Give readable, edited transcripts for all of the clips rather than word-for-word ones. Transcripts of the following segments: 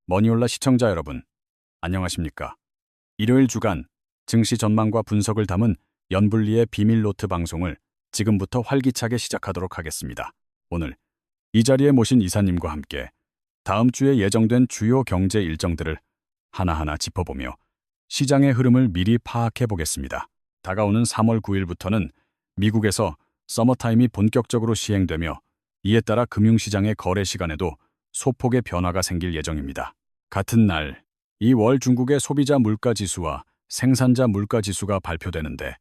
머니올라 시청자 여러분, 안녕하십니까? 일요일 주간 증시 전망과 분석을 담은 연불리의 비밀 노트 방송을 지금부터 활기차게 시작하도록 하겠습니다. 오늘 이 자리에 모신 이사님과 함께 다음 주에 예정된 주요 경제 일정들을 하나하나 짚어보며 시장의 흐름을 미리 파악해 보겠습니다. 다가오는 3월 9일부터는 미국에서 서머타임이 본격적으로 시행되며 이에 따라 금융시장의 거래 시간에도 소폭의 변화가 생길 예정입니다. 같은 날, 2월 중국의 소비자 물가지수와 생산자 물가지수가 발표되는데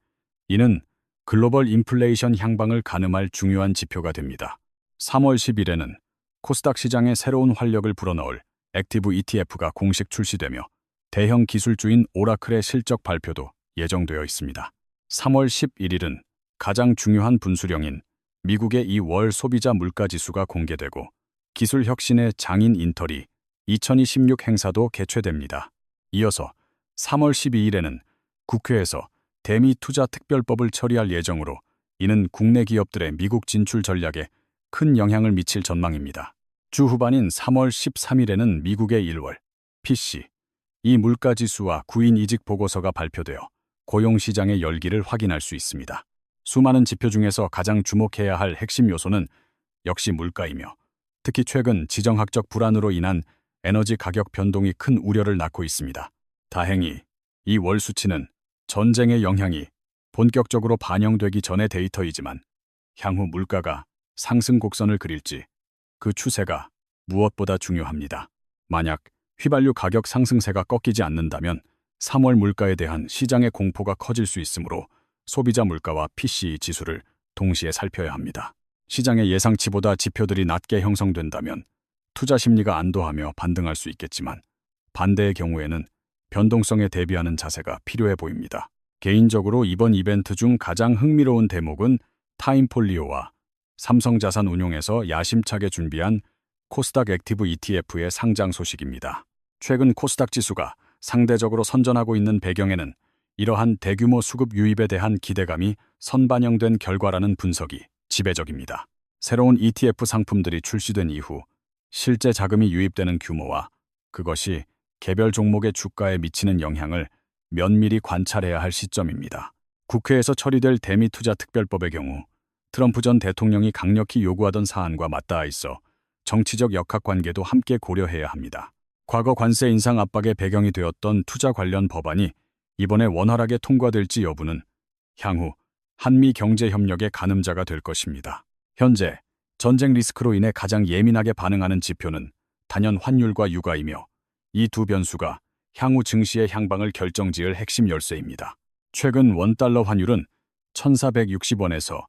이는 글로벌 인플레이션 향방을 가늠할 중요한 지표가 됩니다. 3월 10일에는 코스닥 시장에 새로운 활력을 불어넣을 액티브 ETF가 공식 출시되며 대형 기술주인 오라클의 실적 발표도 예정되어 있습니다. 3월 11일은 가장 중요한 분수령인 미국의 2월 소비자 물가지수가 공개되고 기술 혁신의 장인 인터리 2026 행사도 개최됩니다. 이어서 3월 12일에는 국회에서 대미 투자 특별법을 처리할 예정으로 이는 국내 기업들의 미국 진출 전략에 큰 영향을 미칠 전망입니다. 주 후반인 3월 13일에는 미국의 1월 PC 이 물가지수와 구인 이직 보고서가 발표되어 고용시장의 열기를 확인할 수 있습니다. 수많은 지표 중에서 가장 주목해야 할 핵심 요소는 역시 물가이며 특히 최근 지정학적 불안으로 인한 에너지 가격 변동이 큰 우려를 낳고 있습니다. 다행히 이 월 수치는 전쟁의 영향이 본격적으로 반영되기 전의 데이터이지만 향후 물가가 상승 곡선을 그릴지 그 추세가 무엇보다 중요합니다. 만약 휘발유 가격 상승세가 꺾이지 않는다면 3월 물가에 대한 시장의 공포가 커질 수 있으므로 소비자 물가와 PCE 지수를 동시에 살펴야 합니다. 시장의 예상치보다 지표들이 낮게 형성된다면 투자 심리가 안도하며 반등할 수 있겠지만 반대의 경우에는 변동성에 대비하는 자세가 필요해 보입니다. 개인적으로 이번 이벤트 중 가장 흥미로운 대목은 타임폴리오와 삼성자산운용에서 야심차게 준비한 코스닥 액티브 ETF의 상장 소식입니다. 최근 코스닥 지수가 상대적으로 선전하고 있는 배경에는 이러한 대규모 수급 유입에 대한 기대감이 선반영된 결과라는 분석이 지배적입니다. 새로운 ETF 상품들이 출시된 이후 실제 자금이 유입되는 규모와 그것이 개별 종목의 주가에 미치는 영향을 면밀히 관찰해야 할 시점입니다. 국회에서 처리될 대미 투자 특별법의 경우 트럼프 전 대통령이 강력히 요구하던 사안과 맞닿아 있어 정치적 역학관계도 함께 고려해야 합니다. 과거 관세 인상 압박의 배경이 되었던 투자 관련 법안이 이번에 원활하게 통과될지 여부는 향후 한미 경제 협력의 가늠자가 될 것입니다. 현재 전쟁 리스크로 인해 가장 예민하게 반응하는 지표는 단연 환율과 유가이며 이 두 변수가 향후 증시의 향방을 결정지을 핵심 열쇠입니다. 최근 원달러 환율은 1,460원에서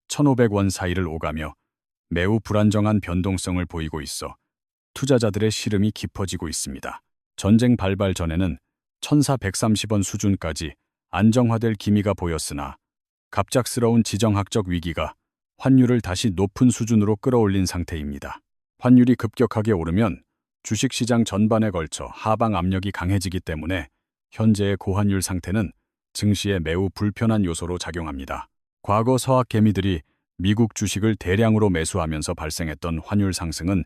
1,500원 사이를 오가며 매우 불안정한 변동성을 보이고 있어 투자자들의 시름이 깊어지고 있습니다. 전쟁 발발 전에는 1,430원 수준까지 안정화될 기미가 보였으나 갑작스러운 지정학적 위기가 환율을 다시 높은 수준으로 끌어올린 상태입니다. 환율이 급격하게 오르면 주식시장 전반에 걸쳐 하방 압력이 강해지기 때문에 현재의 고환율 상태는 증시에 매우 불편한 요소로 작용합니다. 과거 서학 개미들이 미국 주식을 대량으로 매수하면서 발생했던 환율 상승은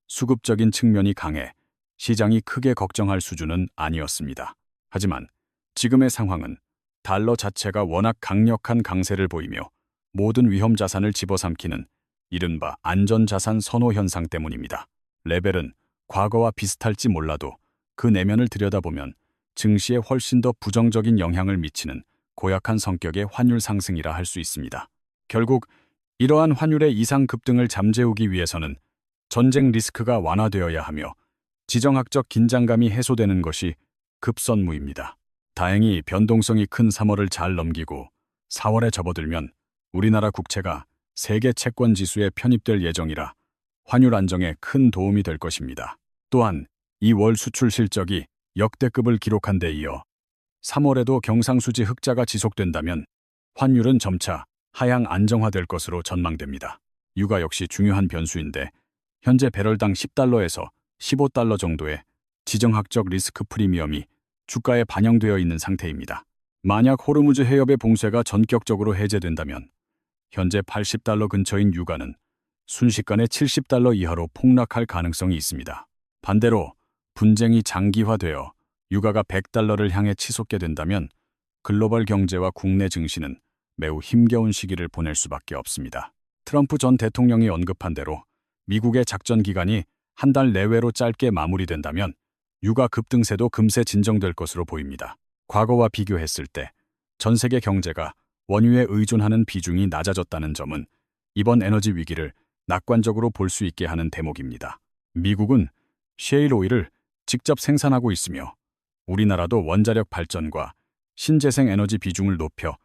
수급적인 측면이 강해 시장이 크게 걱정할 수준은 아니었습니다. 하지만 지금의 상황은 달러 자체가 워낙 강력한 강세를 보이며 모든 위험 자산을 집어삼키는 이른바 안전자산 선호 현상 때문입니다. 레벨은 과거와 비슷할지 몰라도 그 내면을 들여다보면 증시에 훨씬 더 부정적인 영향을 미치는 고약한 성격의 환율 상승이라 할 수 있습니다. 결국 이러한 환율의 이상 급등을 잠재우기 위해서는 전쟁 리스크가 완화되어야 하며 지정학적 긴장감이 해소되는 것이 급선무입니다. 다행히 변동성이 큰 3월을 잘 넘기고 4월에 접어들면 우리나라 국채가 세계 채권 지수에 편입될 예정이라 환율 안정에 큰 도움이 될 것입니다. 또한 2월 수출 실적이 역대급을 기록한 데 이어 3월에도 경상수지 흑자가 지속된다면 환율은 점차 하향 안정화될 것으로 전망됩니다. 유가 역시 중요한 변수인데 현재 배럴당 10달러에서 15달러 정도의 지정학적 리스크 프리미엄이 주가에 반영되어 있는 상태입니다. 만약 호르무즈 해협의 봉쇄가 전격적으로 해제된다면 현재 80달러 근처인 유가는 순식간에 70달러 이하로 폭락할 가능성이 있습니다. 반대로 분쟁이 장기화되어 유가가 100달러를 향해 치솟게 된다면 글로벌 경제와 국내 증시는 매우 힘겨운 시기를 보낼 수밖에 없습니다. 트럼프 전 대통령이 언급한 대로 미국의 작전 기간이 한 달 내외로 짧게 마무리된다면 유가 급등세도 금세 진정될 것으로 보입니다. 과거와 비교했을 때 전 세계 경제가 원유에 의존하는 비중이 낮아졌다는 점은 이번 에너지 위기를 낙관적으로 볼 수 있게 하는 대목입니다. 미국은 셰일 오일을 직접 생산하고 있으며 우리나라도 원자력 발전과 신재생 에너지 비중을 높여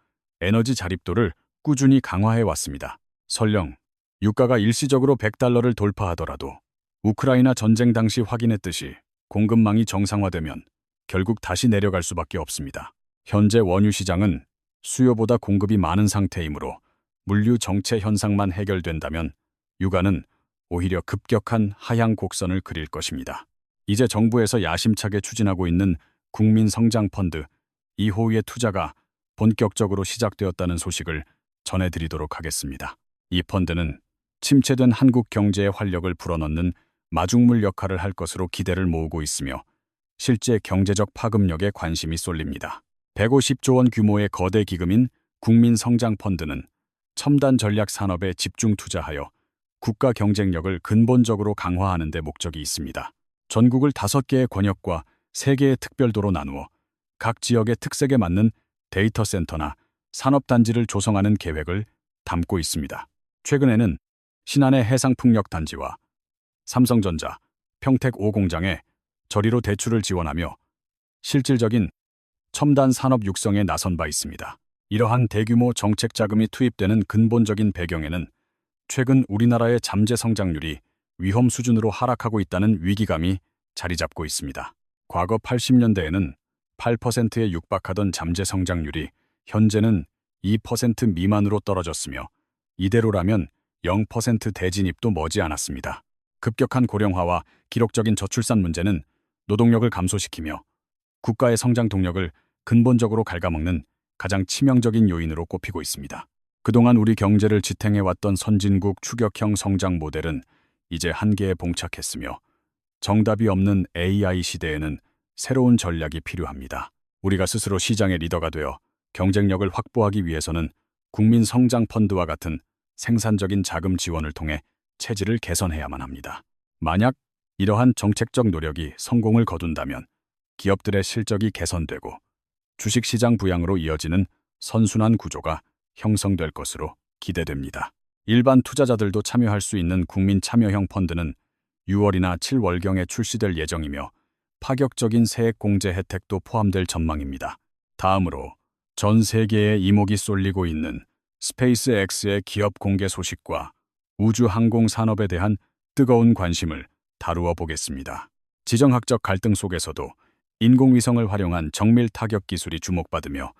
에너지 자립도를 꾸준히 강화해 왔습니다. 설령 유가가 일시적으로 100달러를 돌파하더라도 우크라이나 전쟁 당시 확인했듯이 공급망이 정상화되면 결국 다시 내려갈 수밖에 없습니다. 현재 원유 시장은 수요보다 공급이 많은 상태이므로 물류 정체 현상만 해결된다면 유가는 오히려 급격한 하향 곡선을 그릴 것입니다. 이제 정부에서 야심차게 추진하고 있는 국민성장펀드 2호의 투자가 본격적으로 시작되었다는 소식을 전해드리도록 하겠습니다. 이 펀드는 침체된 한국 경제의 활력을 불어넣는 마중물 역할을 할 것으로 기대를 모으고 있으며 실제 경제적 파급력에 관심이 쏠립니다. 150조 원 규모의 거대 기금인 국민성장펀드는 첨단 전략 산업에 집중 투자하여 국가 경쟁력을 근본적으로 강화하는 데 목적이 있습니다. 전국을 5개의 권역과 3개의 특별도로 나누어 각 지역의 특색에 맞는 데이터 센터나 산업단지를 조성하는 계획을 담고 있습니다. 최근에는 신안의 해상풍력단지와 삼성전자, 평택 5공장에 저리로 대출을 지원하며 실질적인 첨단 산업 육성에 나선 바 있습니다. 이러한 대규모 정책 자금이 투입되는 근본적인 배경에는 최근 우리나라의 잠재 성장률이 위험 수준으로 하락하고 있다는 위기감이 자리 잡고 있습니다. 과거 80년대에는 8%에 육박하던 잠재 성장률이 현재는 2% 미만으로 떨어졌으며 이대로라면 0% 대진입도 머지않았습니다. 급격한 고령화와 기록적인 저출산 문제는 노동력을 감소시키며 국가의 성장 동력을 근본적으로 갉아먹는 가장 치명적인 요인으로 꼽히고 있습니다. 그동안 우리 경제를 지탱해왔던 선진국 추격형 성장 모델은 이제 한계에 봉착했으며 정답이 없는 AI 시대에는 새로운 전략이 필요합니다. 우리가 스스로 시장의 리더가 되어 경쟁력을 확보하기 위해서는 국민성장펀드와 같은 생산적인 자금 지원을 통해 체질을 개선해야만 합니다. 만약 이러한 정책적 노력이 성공을 거둔다면 기업들의 실적이 개선되고 주식시장 부양으로 이어지는 선순환 구조가 형성될 것으로 기대됩니다. 일반 투자자들도 참여할 수 있는 국민 참여형 펀드는 6월이나 7월경에 출시될 예정이며 파격적인 세액 공제 혜택도 포함될 전망입니다. 다음으로 전 세계에 이목이 쏠리고 있는 스페이스X의 기업 공개 소식과 우주 항공 산업에 대한 뜨거운 관심을 다루어 보겠습니다. 지정학적 갈등 속에서도 인공위성을 활용한 정밀 타격 기술이 주목받으며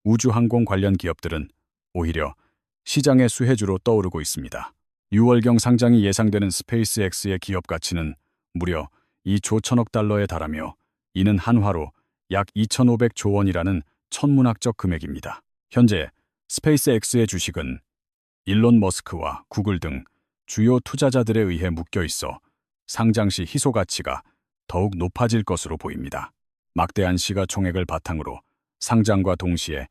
우주항공 관련 기업들은 오히려 시장의 수혜주로 떠오르고 있습니다. 6월경 상장이 예상되는 스페이스X의 기업 가치는 무려 2조 1천억 달러에 달하며 이는 한화로 약 2,500조 원이라는 천문학적 금액입니다. 현재 스페이스X의 주식은 일론 머스크와 구글 등 주요 투자자들에 의해 묶여 있어 상장 시 희소 가치가 더욱 높아질 것으로 보입니다. 막대한 시가총액을 바탕으로 상장과 동시에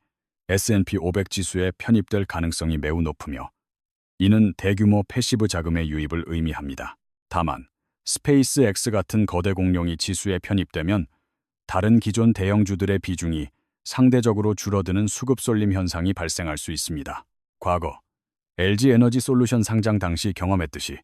S&P 500 지수에 편입될 가능성이 매우 높으며 이는 대규모 패시브 자금의 유입을 의미합니다. 다만 스페이스X 같은 거대 공룡이 지수에 편입되면 다른 기존 대형주들의 비중이 상대적으로 줄어드는 수급 쏠림 현상이 발생할 수 있습니다. 과거 LG에너지솔루션 상장 당시 경험했듯이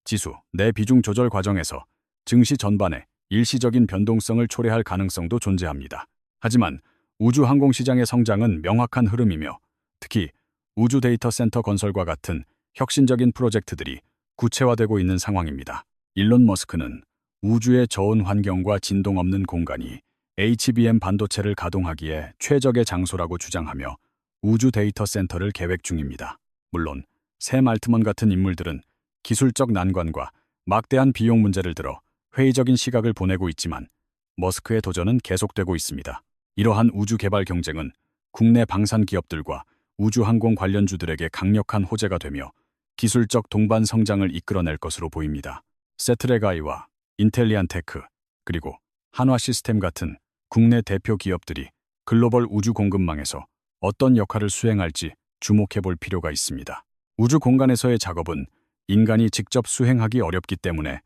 지수 내 비중 조절 과정에서 증시 전반에 일시적인 변동성을 초래할 가능성도 존재합니다. 하지만 우주항공시장의 성장은 명확한 흐름이며 특히 우주 데이터 센터 건설과 같은 혁신적인 프로젝트들이 구체화되고 있는 상황입니다. 일론 머스크는 우주의 저온 환경과 진동 없는 공간이 HBM 반도체를 가동하기에 최적의 장소라고 주장하며 우주 데이터 센터를 계획 중입니다. 물론 샘 알트먼 같은 인물들은 기술적 난관과 막대한 비용 문제를 들어 회의적인 시각을 보내고 있지만 머스크의 도전은 계속되고 있습니다. 이러한 우주 개발 경쟁은 국내 방산 기업들과 우주항공 관련주들에게 강력한 호재가 되며 기술적 동반 성장을 이끌어낼 것으로 보입니다. 세트렉아이와 인텔리안테크, 그리고 한화 시스템 같은 국내 대표 기업들이 글로벌 우주 공급망에서 어떤 역할을 수행할지 주목해 볼 필요가 있습니다. 우주 공간에서의 작업은 인간이 직접 수행하기 어렵기 때문에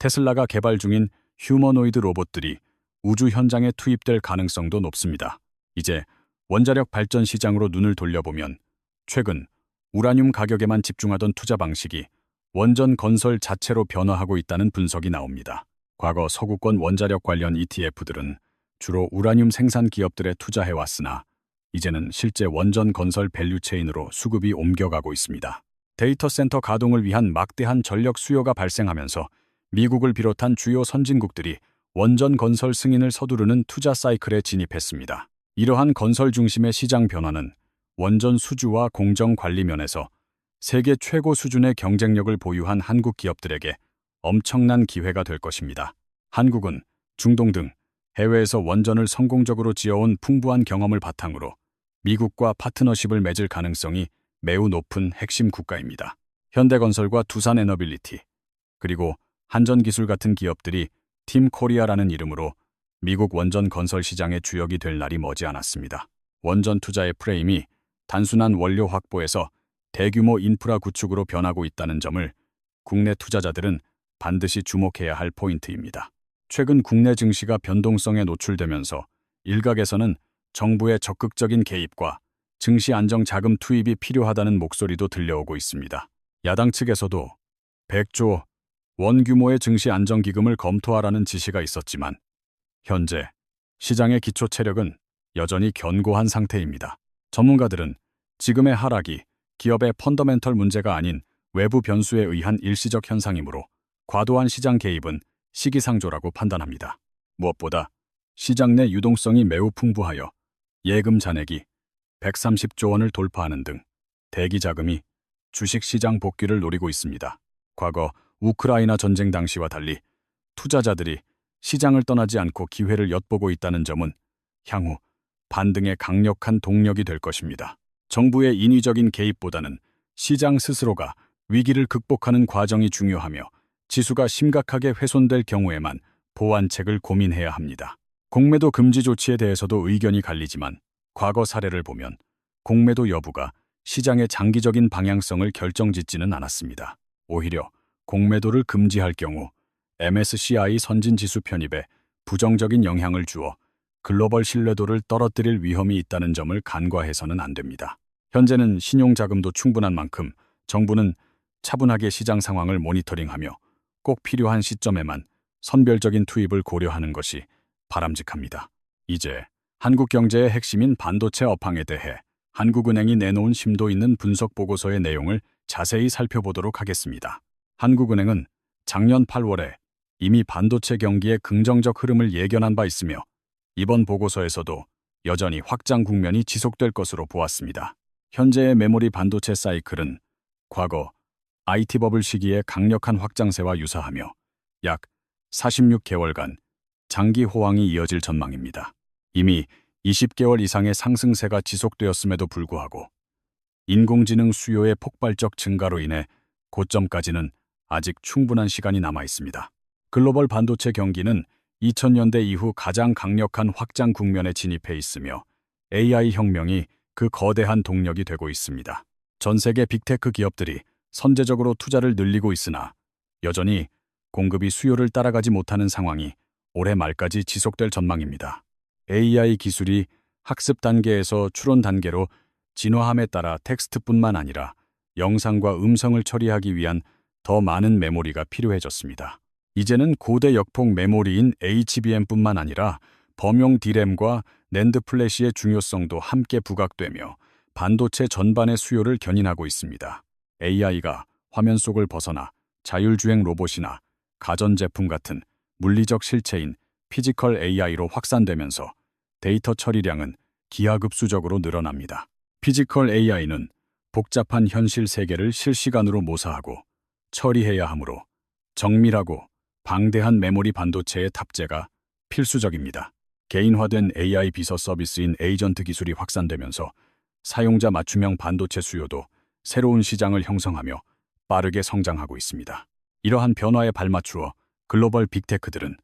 테슬라가 개발 중인 휴머노이드 로봇들이 우주 현장에 투입될 가능성도 높습니다. 이제 원자력 발전 시장으로 눈을 돌려보면 최근 우라늄 가격에만 집중하던 투자 방식이 원전 건설 자체로 변화하고 있다는 분석이 나옵니다. 과거 서구권 원자력 관련 ETF들은 주로 우라늄 생산 기업들에 투자해왔으나 이제는 실제 원전 건설 밸류체인으로 수급이 옮겨가고 있습니다. 데이터 센터 가동을 위한 막대한 전력 수요가 발생하면서 미국을 비롯한 주요 선진국들이 원전 건설 승인을 서두르는 투자 사이클에 진입했습니다. 이러한 건설 중심의 시장 변화는 원전 수주와 공정 관리 면에서 세계 최고 수준의 경쟁력을 보유한 한국 기업들에게 엄청난 기회가 될 것입니다. 한국은 중동 등 해외에서 원전을 성공적으로 지어온 풍부한 경험을 바탕으로 미국과 파트너십을 맺을 가능성이 매우 높은 핵심 국가입니다. 현대건설과 두산에너빌리티, 그리고 한전기술 같은 기업들이 팀 코리아라는 이름으로 미국 원전 건설 시장의 주역이 될 날이 머지않았습니다. 원전 투자의 프레임이 단순한 원료 확보에서 대규모 인프라 구축으로 변하고 있다는 점을 국내 투자자들은 반드시 주목해야 할 포인트입니다. 최근 국내 증시가 변동성에 노출되면서 일각에서는 정부의 적극적인 개입과 증시 안정 자금 투입이 필요하다는 목소리도 들려오고 있습니다. 야당 측에서도 100조 원 규모의 증시 안정기금을 검토하라는 지시가 있었지만 현재 시장의 기초 체력은 여전히 견고한 상태입니다. 전문가들은 지금의 하락이 기업의 펀더멘털 문제가 아닌 외부 변수에 의한 일시적 현상이므로 과도한 시장 개입은 시기상조라고 판단합니다. 무엇보다 시장 내 유동성이 매우 풍부하여 예금 잔액이 130조 원을 돌파하는 등 대기 자금이 주식시장 복귀를 노리고 있습니다. 과거 우크라이나 전쟁 당시와 달리 투자자들이 시장을 떠나지 않고 기회를 엿보고 있다는 점은 향후 반등의 강력한 동력이 될 것입니다. 정부의 인위적인 개입보다는 시장 스스로가 위기를 극복하는 과정이 중요하며 지수가 심각하게 훼손될 경우에만 보완책을 고민해야 합니다. 공매도 금지 조치에 대해서도 의견이 갈리지만 과거 사례를 보면 공매도 여부가 시장의 장기적인 방향성을 결정짓지는 않았습니다. 오히려 공매도를 금지할 경우 MSCI 선진지수 편입에 부정적인 영향을 주어 글로벌 신뢰도를 떨어뜨릴 위험이 있다는 점을 간과해서는 안 됩니다. 현재는 신용자금도 충분한 만큼 정부는 차분하게 시장 상황을 모니터링하며 꼭 필요한 시점에만 선별적인 투입을 고려하는 것이 바람직합니다. 이제 한국 경제의 핵심인 반도체 업황에 대해 한국은행이 내놓은 심도 있는 분석 보고서의 내용을 자세히 살펴보도록 하겠습니다. 한국은행은 작년 8월에 이미 반도체 경기의 긍정적 흐름을 예견한 바 있으며 이번 보고서에서도 여전히 확장 국면이 지속될 것으로 보았습니다. 현재의 메모리 반도체 사이클은 과거 IT 버블 시기의 강력한 확장세와 유사하며 약 46개월간 장기 호황이 이어질 전망입니다. 이미 20개월 이상의 상승세가 지속되었음에도 불구하고 인공지능 수요의 폭발적 증가로 인해 고점까지는 아직 충분한 시간이 남아 있습니다. 글로벌 반도체 경기는 2000년대 이후 가장 강력한 확장 국면에 진입해 있으며 AI 혁명이 그 거대한 동력이 되고 있습니다. 전 세계 빅테크 기업들이 선제적으로 투자를 늘리고 있으나 여전히 공급이 수요를 따라가지 못하는 상황이 올해 말까지 지속될 전망입니다. AI 기술이 학습 단계에서 추론 단계로 진화함에 따라 텍스트뿐만 아니라 영상과 음성을 처리하기 위한 더 많은 메모리가 필요해졌습니다. 이제는 고대 역폭 메모리인 HBM뿐만 아니라 범용 D램과 낸드 플래시의 중요성도 함께 부각되며 반도체 전반의 수요를 견인하고 있습니다. AI가 화면 속을 벗어나 자율주행 로봇이나 가전제품 같은 물리적 실체인 피지컬 AI로 확산되면서 데이터 처리량은 기하급수적으로 늘어납니다. 피지컬 AI는 복잡한 현실 세계를 실시간으로 모사하고 처리해야 하므로 정밀하고 방대한 메모리 반도체의 탑재가 필수적입니다. 개인화된 AI 비서 서비스인 에이전트 기술이 확산되면서 사용자 맞춤형 반도체 수요도 새로운 시장을 형성하며 빠르게 성장하고 있습니다. 이러한 변화에 발맞추어 글로벌 빅테크들은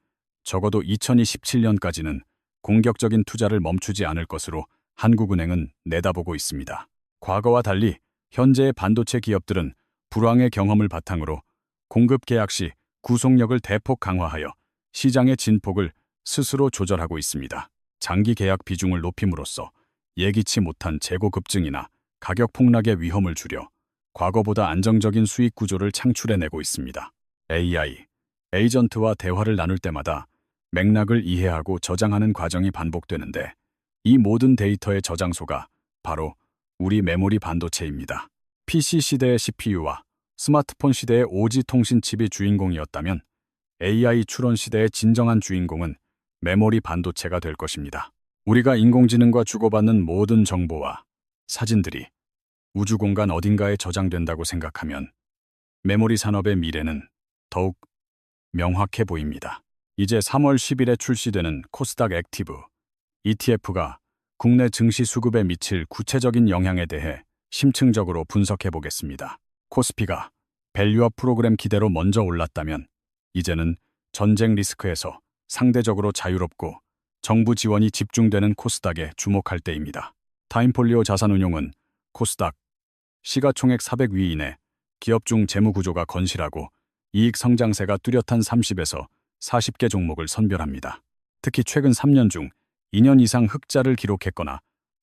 적어도 2027년까지는 공격적인 투자를 멈추지 않을 것으로 한국은행은 내다보고 있습니다. 과거와 달리 현재의 반도체 기업들은 불황의 경험을 바탕으로 공급 계약 시 구속력을 대폭 강화하여 시장의 진폭을 스스로 조절하고 있습니다. 장기 계약 비중을 높임으로써 예기치 못한 재고 급증이나 가격 폭락의 위험을 줄여 과거보다 안정적인 수익 구조를 창출해내고 있습니다. AI, 에이전트와 대화를 나눌 때마다 맥락을 이해하고 저장하는 과정이 반복되는데 이 모든 데이터의 저장소가 바로 우리 메모리 반도체입니다. PC 시대의 CPU와 스마트폰 시대의 5G 통신칩이 주인공이었다면 AI 추론 시대의 진정한 주인공은 메모리 반도체가 될 것입니다. 우리가 인공지능과 주고받는 모든 정보와 사진들이 우주 공간 어딘가에 저장된다고 생각하면 메모리 산업의 미래는 더욱 명확해 보입니다. 이제 3월 10일에 출시되는 코스닥 액티브 ETF가 국내 증시 수급에 미칠 구체적인 영향에 대해 심층적으로 분석해 보겠습니다. 코스피가 밸류업 프로그램 기대로 먼저 올랐다면 이제는 전쟁 리스크에서 상대적으로 자유롭고 정부 지원이 집중되는 코스닥에 주목할 때입니다. 타임폴리오 자산운용은 코스닥 시가총액 400위 이내 기업 중 재무 구조가 건실하고 이익 성장세가 뚜렷한 30에서 40개 종목을 선별합니다. 특히 최근 3년 중 2년 이상 흑자를 기록했거나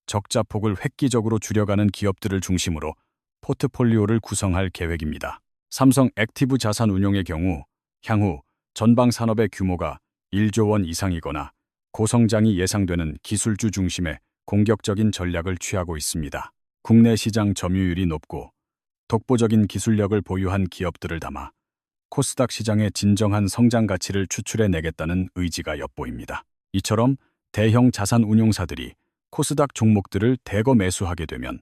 적자 폭을 획기적으로 줄여가는 기업들을 중심으로 포트폴리오를 구성할 계획입니다. 삼성 액티브 자산운용의 경우 향후 전방 산업의 규모가 1조 원 이상이거나 고성장이 예상되는 기술주 중심의 공격적인 전략을 취하고 있습니다. 국내 시장 점유율이 높고 독보적인 기술력을 보유한 기업들을 담아 코스닥 시장의 진정한 성장 가치를 추출해내겠다는 의지가 엿보입니다. 이처럼 대형 자산 운용사들이 코스닥 종목들을 대거 매수하게 되면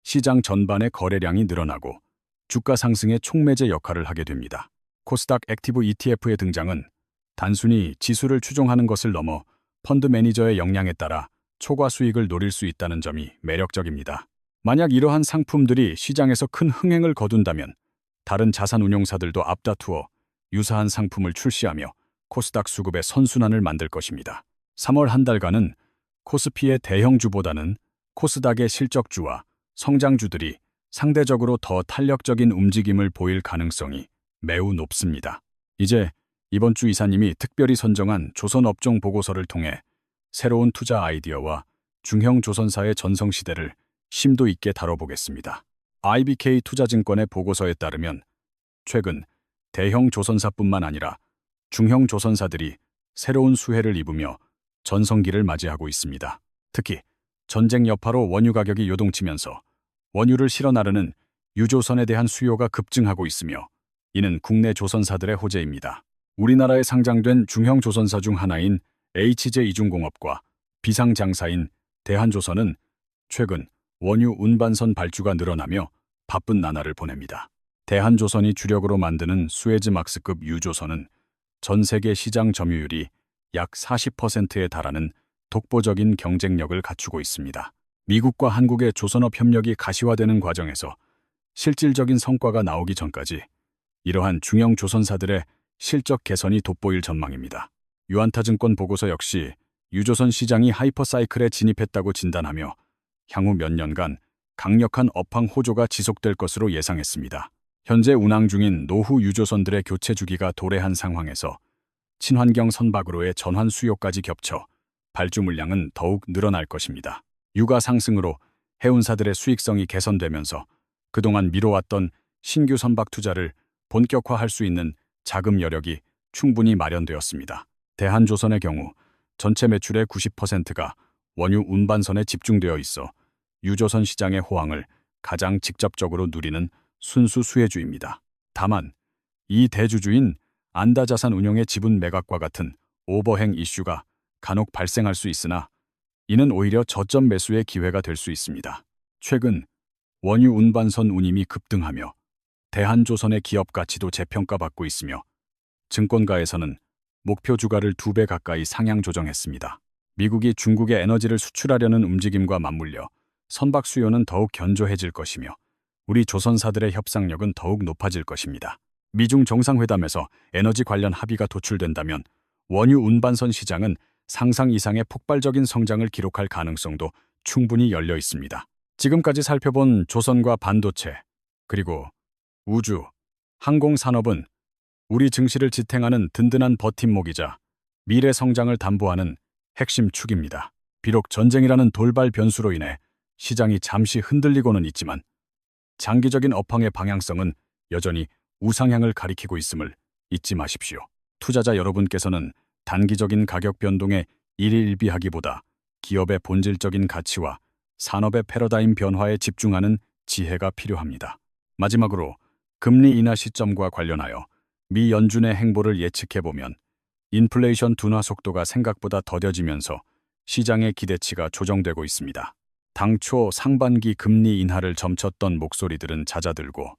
시장 전반의 거래량이 늘어나고 주가 상승의 촉매제 역할을 하게 됩니다. 코스닥 액티브 ETF의 등장은 단순히 지수를 추종하는 것을 넘어 펀드 매니저의 역량에 따라 초과 수익을 노릴 수 있다는 점이 매력적입니다. 만약 이러한 상품들이 시장에서 큰 흥행을 거둔다면 다른 자산 운용사들도 앞다투어 유사한 상품을 출시하며 코스닥 수급의 선순환을 만들 것입니다. 3월 한 달간은 코스피의 대형주보다는 코스닥의 실적주와 성장주들이 상대적으로 더 탄력적인 움직임을 보일 가능성이 매우 높습니다. 이제 이번 주 이사님이 특별히 선정한 조선업종 보고서를 통해 새로운 투자 아이디어와 중형 조선사의 전성시대를 심도 있게 다뤄보겠습니다. IBK 투자증권의 보고서에 따르면 최근 대형 조선사뿐만 아니라 중형 조선사들이 새로운 수혜를 입으며 전성기를 맞이하고 있습니다. 특히 전쟁 여파로 원유 가격이 요동치면서 원유를 실어 나르는 유조선에 대한 수요가 급증하고 있으며 이는 국내 조선사들의 호재입니다. 우리나라에 상장된 중형 조선사 중 하나인 HJ 이중공업과 비상장사인 대한조선은 최근 원유 운반선 발주가 늘어나며 바쁜 나날을 보냅니다. 대한조선이 주력으로 만드는 수에즈막스급 유조선은 전 세계 시장 점유율이 약 40%에 달하는 독보적인 경쟁력을 갖추고 있습니다. 미국과 한국의 조선업 협력이 가시화되는 과정에서 실질적인 성과가 나오기 전까지 이러한 중형 조선사들의 실적 개선이 돋보일 전망입니다. 유안타증권 보고서 역시 유조선 시장이 하이퍼사이클에 진입했다고 진단하며 향후 몇 년간 강력한 업황 호조가 지속될 것으로 예상했습니다. 현재 운항 중인 노후 유조선들의 교체 주기가 도래한 상황에서 친환경 선박으로의 전환 수요까지 겹쳐 발주 물량은 더욱 늘어날 것입니다. 유가 상승으로 해운사들의 수익성이 개선되면서 그동안 미뤄왔던 신규 선박 투자를 본격화할 수 있는 자금 여력이 충분히 마련되었습니다. 대한조선의 경우 전체 매출의 90%가 원유 운반선에 집중되어 있어 유조선 시장의 호황을 가장 직접적으로 누리는 순수 수혜주입니다. 다만 이 대주주인 안다자산운용의 지분 매각과 같은 오버행 이슈가 간혹 발생할 수 있으나 이는 오히려 저점 매수의 기회가 될 수 있습니다. 최근 원유 운반선 운임이 급등하며 대한조선의 기업 가치도 재평가받고 있으며 증권가에서는 목표 주가를 2배 가까이 상향 조정했습니다. 미국이 중국에 에너지를 수출하려는 움직임과 맞물려 선박 수요는 더욱 견조해질 것이며 우리 조선사들의 협상력은 더욱 높아질 것입니다. 미중 정상회담에서 에너지 관련 합의가 도출된다면 원유 운반선 시장은 상상 이상의 폭발적인 성장을 기록할 가능성도 충분히 열려 있습니다. 지금까지 살펴본 조선과 반도체, 그리고 우주, 항공 산업은 우리 증시를 지탱하는 든든한 버팀목이자 미래 성장을 담보하는 핵심 축입니다. 비록 전쟁이라는 돌발 변수로 인해 시장이 잠시 흔들리고는 있지만 장기적인 업황의 방향성은 여전히 우상향을 가리키고 있음을 잊지 마십시오. 투자자 여러분께서는 단기적인 가격 변동에 일일비하기보다 기업의 본질적인 가치와 산업의 패러다임 변화에 집중하는 지혜가 필요합니다. 마지막으로 금리 인하 시점과 관련하여 미 연준의 행보를 예측해보면 인플레이션 둔화 속도가 생각보다 더뎌지면서 시장의 기대치가 조정되고 있습니다. 당초 상반기 금리 인하를 점쳤던 목소리들은 잦아들고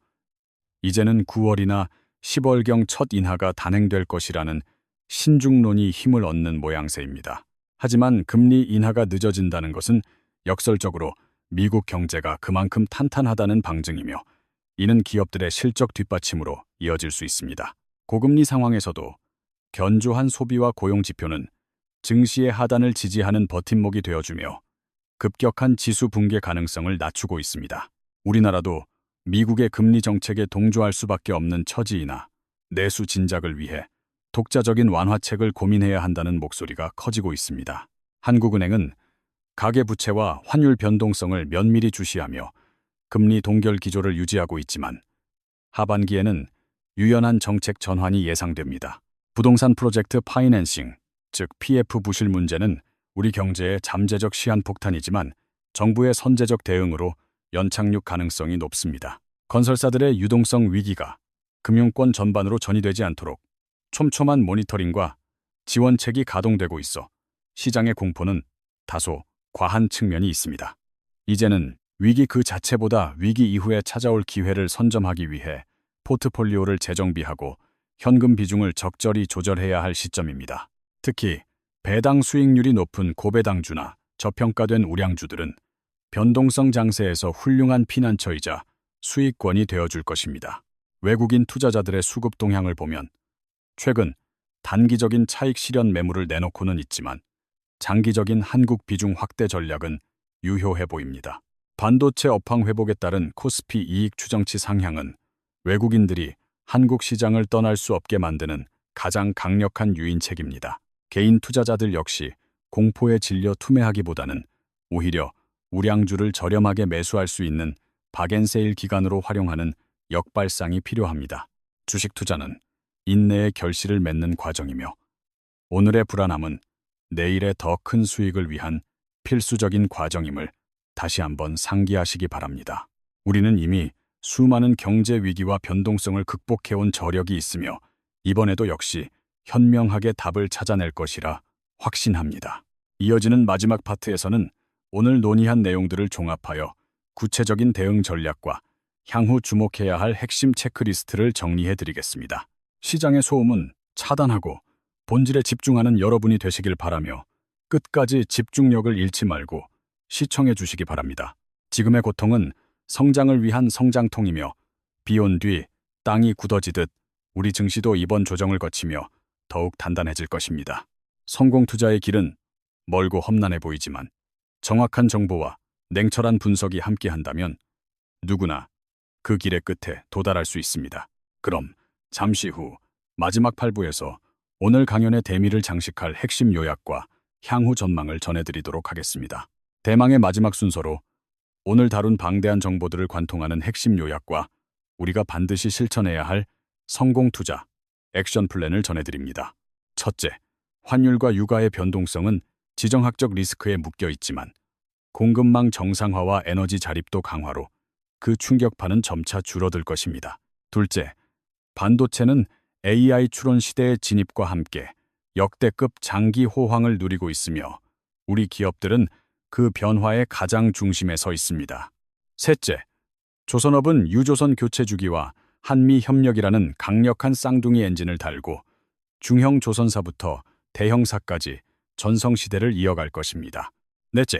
이제는 9월이나 10월경 첫 인하가 단행될 것이라는 신중론이 힘을 얻는 모양새입니다. 하지만 금리 인하가 늦어진다는 것은 역설적으로 미국 경제가 그만큼 탄탄하다는 방증이며 이는 기업들의 실적 뒷받침으로 이어질 수 있습니다. 고금리 상황에서도 견조한 소비와 고용 지표는 증시의 하단을 지지하는 버팀목이 되어주며 급격한 지수 붕괴 가능성을 낮추고 있습니다. 우리나라도 미국의 금리 정책에 동조할 수밖에 없는 처지이나 내수 진작을 위해 독자적인 완화책을 고민해야 한다는 목소리가 커지고 있습니다. 한국은행은 가계부채와 환율 변동성을 면밀히 주시하며 금리 동결 기조를 유지하고 있지만 하반기에는 유연한 정책 전환이 예상됩니다. 부동산 프로젝트 파이낸싱, 즉 PF 부실 문제는 우리 경제의 잠재적 시한폭탄이지만 정부의 선제적 대응으로 연착륙 가능성이 높습니다. 건설사들의 유동성 위기가 금융권 전반으로 전이되지 않도록 촘촘한 모니터링과 지원책이 가동되고 있어 시장의 공포는 다소 과한 측면이 있습니다. 이제는 위기 그 자체보다 위기 이후에 찾아올 기회를 선점하기 위해 포트폴리오를 재정비하고 현금 비중을 적절히 조절해야 할 시점입니다. 특히 배당 수익률이 높은 고배당주나 저평가된 우량주들은 변동성 장세에서 훌륭한 피난처이자 수익권이 되어줄 것입니다. 외국인 투자자들의 수급 동향을 보면 최근 단기적인 차익 실현 매물을 내놓고는 있지만 장기적인 한국 비중 확대 전략은 유효해 보입니다. 반도체 업황 회복에 따른 코스피 이익 추정치 상향은 외국인들이 한국 시장을 떠날 수 없게 만드는 가장 강력한 유인책입니다. 개인 투자자들 역시 공포에 질려 투매하기보다는 오히려 우량주를 저렴하게 매수할 수 있는 박앤세일 기간으로 활용하는 역발상이 필요합니다. 주식 투자는 인내의 결실을 맺는 과정이며 오늘의 불안함은 내일의 더 큰 수익을 위한 필수적인 과정임을 다시 한번 상기하시기 바랍니다. 우리는 이미 수많은 경제 위기와 변동성을 극복해온 저력이 있으며 이번에도 역시 현명하게 답을 찾아낼 것이라 확신합니다. 이어지는 마지막 파트에서는 오늘 논의한 내용들을 종합하여 구체적인 대응 전략과 향후 주목해야 할 핵심 체크리스트를 정리해드리겠습니다. 시장의 소음은 차단하고 본질에 집중하는 여러분이 되시길 바라며 끝까지 집중력을 잃지 말고 시청해 주시기 바랍니다. 지금의 고통은 성장을 위한 성장통이며 비온 뒤 땅이 굳어지듯 우리 증시도 이번 조정을 거치며 더욱 단단해질 것입니다. 성공 투자의 길은 멀고 험난해 보이지만 정확한 정보와 냉철한 분석이 함께한다면 누구나 그 길의 끝에 도달할 수 있습니다. 그럼 잠시 후 마지막 8부에서 오늘 강연의 대미를 장식할 핵심 요약과 향후 전망을 전해드리도록 하겠습니다. 대망의 마지막 순서로 오늘 다룬 방대한 정보들을 관통하는 핵심 요약과 우리가 반드시 실천해야 할 성공 투자, 액션 플랜을 전해드립니다. 첫째, 환율과 유가의 변동성은 지정학적 리스크에 묶여 있지만 공급망 정상화와 에너지 자립도 강화로 그 충격파는 점차 줄어들 것입니다. 둘째, 반도체는 AI 추론 시대의 진입과 함께 역대급 장기 호황을 누리고 있으며 우리 기업들은 그 변화의 가장 중심에 서 있습니다. 셋째, 조선업은 유조선 교체 주기와 한미 협력이라는 강력한 쌍둥이 엔진을 달고 중형 조선사부터 대형사까지 전성시대를 이어갈 것입니다. 넷째,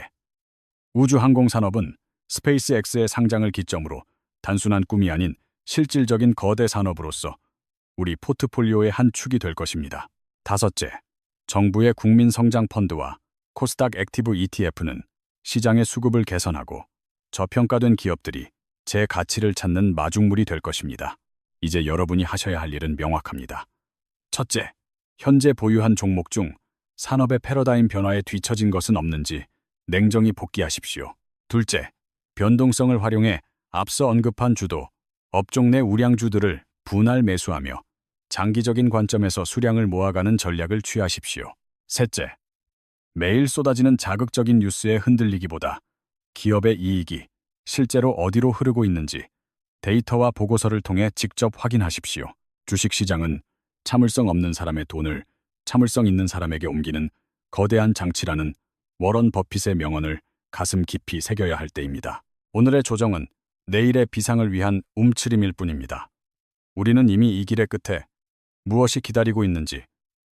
우주항공산업은 스페이스X의 상장을 기점으로 단순한 꿈이 아닌 실질적인 거대 산업으로서 우리 포트폴리오의 한 축이 될 것입니다. 다섯째, 정부의 국민성장펀드와 코스닥 액티브 ETF는 시장의 수급을 개선하고 저평가된 기업들이 제 가치를 찾는 마중물이 될 것입니다. 이제 여러분이 하셔야 할 일은 명확합니다. 첫째, 현재 보유한 종목 중 산업의 패러다임 변화에 뒤처진 것은 없는지 냉정히 복귀하십시오. 둘째, 변동성을 활용해 앞서 언급한 주도, 업종 내 우량주들을 분할 매수하며 장기적인 관점에서 수량을 모아가는 전략을 취하십시오. 셋째, 매일 쏟아지는 자극적인 뉴스에 흔들리기보다 기업의 이익이 실제로 어디로 흐르고 있는지 데이터와 보고서를 통해 직접 확인하십시오. 주식시장은 참을성 없는 사람의 돈을 참을성 있는 사람에게 옮기는 거대한 장치라는 워런 버핏의 명언을 가슴 깊이 새겨야 할 때입니다. 오늘의 조정은 내일의 비상을 위한 움츠림일 뿐입니다. 우리는 이미 이 길의 끝에 무엇이 기다리고 있는지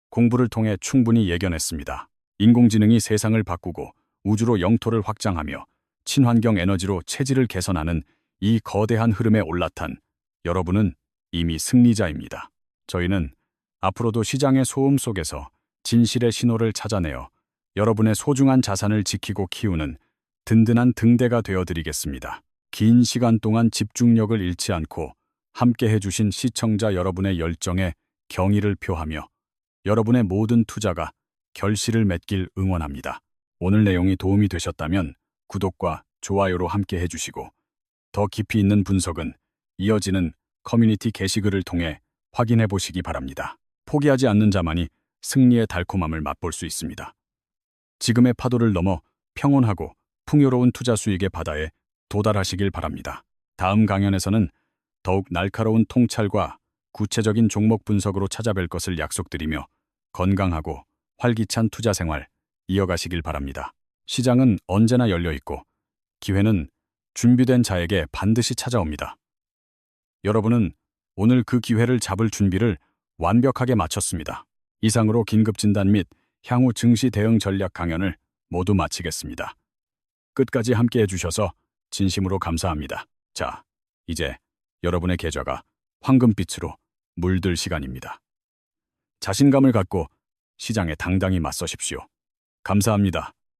공부를 통해 충분히 예견했습니다. 인공지능이 세상을 바꾸고 우주로 영토를 확장하며 친환경 에너지로 체질을 개선하는 이 거대한 흐름에 올라탄 여러분은 이미 승리자입니다. 저희는 앞으로도 시장의 소음 속에서 진실의 신호를 찾아내어 여러분의 소중한 자산을 지키고 키우는 든든한 등대가 되어드리겠습니다. 긴 시간 동안 집중력을 잃지 않고 함께 해주신 시청자 여러분의 열정에 경의를 표하며 여러분의 모든 투자가 결실을 맺길 응원합니다. 오늘 내용이 도움이 되셨다면 구독과 좋아요로 함께 해주시고 더 깊이 있는 분석은 이어지는 커뮤니티 게시글을 통해 확인해 보시기 바랍니다. 포기하지 않는 자만이 승리의 달콤함을 맛볼 수 있습니다. 지금의 파도를 넘어 평온하고 풍요로운 투자 수익의 바다에 도달하시길 바랍니다. 다음 강연에서는 더욱 날카로운 통찰과 구체적인 종목 분석으로 찾아뵐 것을 약속드리며 건강하고 활기찬 투자 생활 이어가시길 바랍니다. 시장은 언제나 열려 있고 기회는 준비된 자에게 반드시 찾아옵니다. 여러분은 오늘 그 기회를 잡을 준비를 완벽하게 마쳤습니다. 이상으로 긴급 진단 및 향후 증시 대응 전략 강연을 모두 마치겠습니다. 끝까지 함께 해주셔서 진심으로 감사합니다. 자, 이제 여러분의 계좌가 황금빛으로 물들 시간입니다. 자신감을 갖고 시장에 당당히 맞서십시오. 감사합니다.